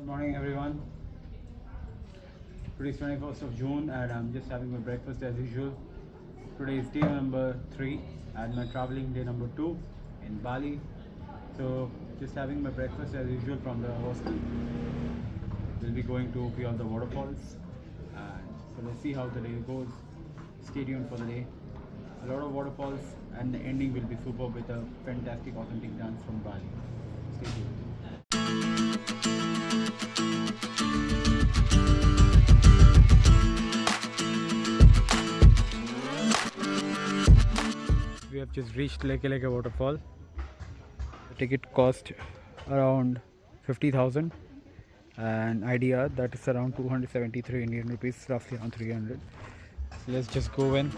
Good morning everyone. Today is 21st of June and I'm just having my breakfast as usual. Today is day number 3 and my traveling day number 2 in Bali. So just having my breakfast as usual from the hostel. We'll be going to a few of the waterfalls and so let's see how the day goes. Stay tuned for the day. A lot of waterfalls and the ending will be superb with a fantastic authentic dance from Bali. Stay tuned. We have just reached Leke Leke Waterfall. The ticket cost around 50,000 and idea that is around 273 Indian rupees, roughly around 300. So let's just go in.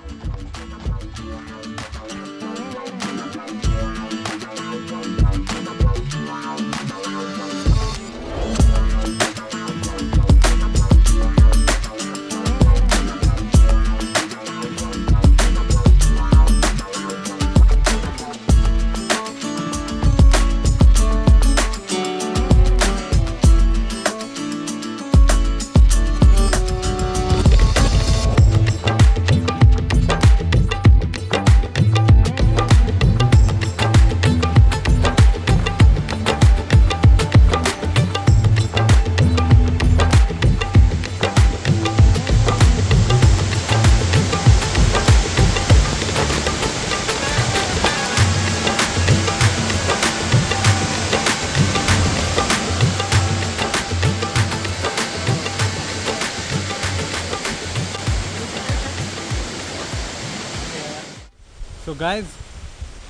So guys,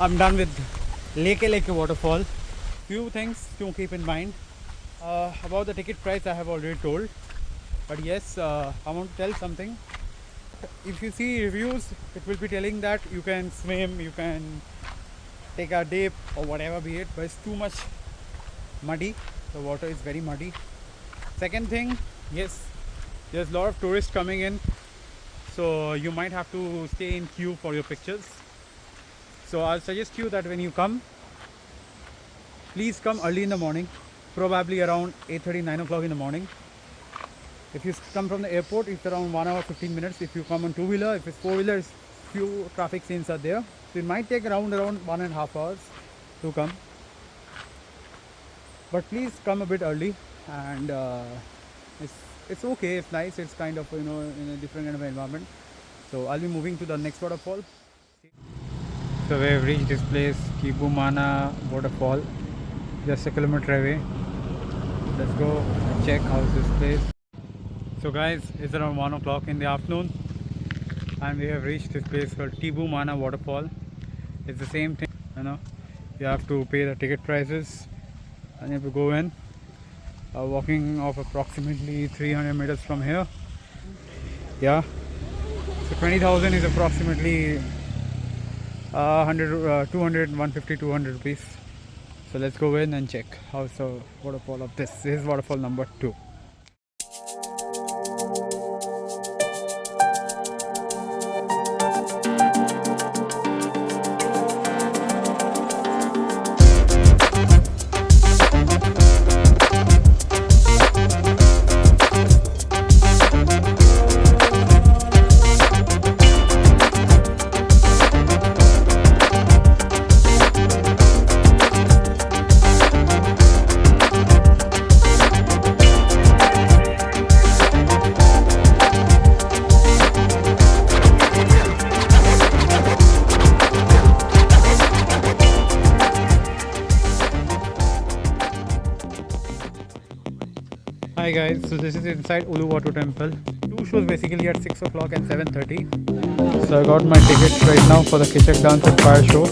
I'm done with Leke Leke Waterfall. Few things to keep in mind. About the ticket price I have already told. But yes, I want to tell something. If you see reviews, it will be telling that you can swim, you can take a dip or whatever be it. But it's too much muddy. The water is very muddy. Second thing, yes, there's a lot of tourists coming in. So you might have to stay in queue for your pictures. So I'll suggest you that when you come, please come early in the morning, probably around 8:30, 9 o'clock in the morning. If you come from the airport, it's around 1 hour 15 minutes. If you come on two-wheeler, if it's four-wheeler, few traffic scenes are there. So it might take around 1.5 hours to come. But please come a bit early and it's okay, it's nice, it's kind of, in a different kind of environment. So I'll be moving to the next waterfall. So we have reached this place, Tibumana Waterfall, just a kilometer away. Let's go and check how's this place. So guys, it's around 1 o'clock in the afternoon and we have reached this place called Tibumana Waterfall. It's the same thing, you have to pay the ticket prices and you have to go in. Walking off approximately 300 meters from here. Yeah, so 20,000 is approximately 150, 200 rupees. So let's go in and check how's the waterfall of this. This is waterfall number 2. Hi guys, so this is inside Uluwatu temple. Two shows basically at 6 o'clock and 7:30. So I got my ticket right now for the KECAK dance and fire show.